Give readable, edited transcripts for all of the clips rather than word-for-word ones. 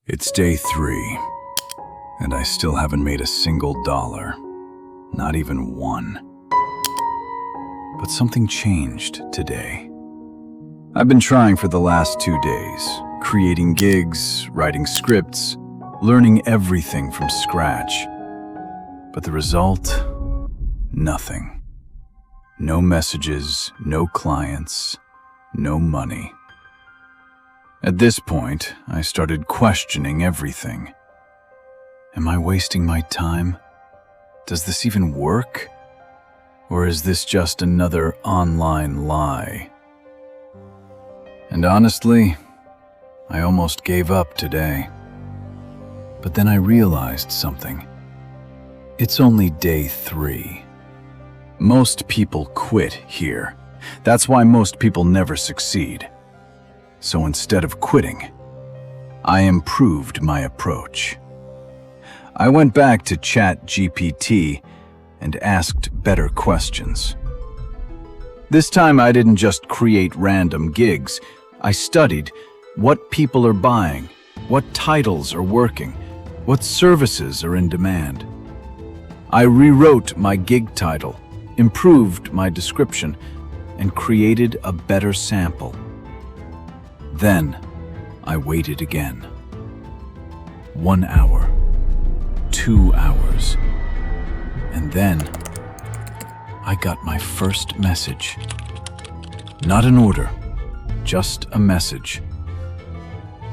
It's day 3, and I still haven't made a single dollar. Not even one. But something changed today. I've been trying for the last 2 days, creating gigs, writing scripts, learning everything from scratch. But the result? Nothing. No messages, no clients, no money. At this point, I started questioning everything. Am I wasting my time? Does this even work? Or is this just another online lie? And honestly, I almost gave up today. But then I realized something. It's only day 3. Most people quit here. That's why most people never succeed. So instead of quitting, I improved my approach. I went back to ChatGPT and asked better questions. This time I didn't just create random gigs. I studied what people are buying, what titles are working, what services are in demand. I rewrote my gig title, improved my description, and created a better sample. Then, I waited again. 1 hour, 2 hours, and then I got my first message. Not an order, just a message.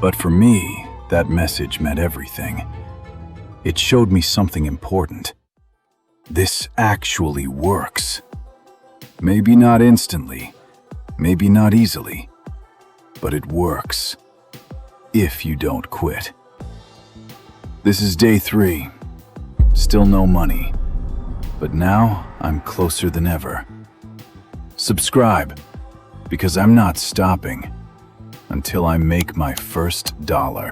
But for me, that message meant everything. It showed me something important. This actually works. Maybe not instantly, maybe not easily, but it works, if you don't quit. This is day 3, still no money, but now I'm closer than ever. Subscribe, because I'm not stopping until I make my first dollar.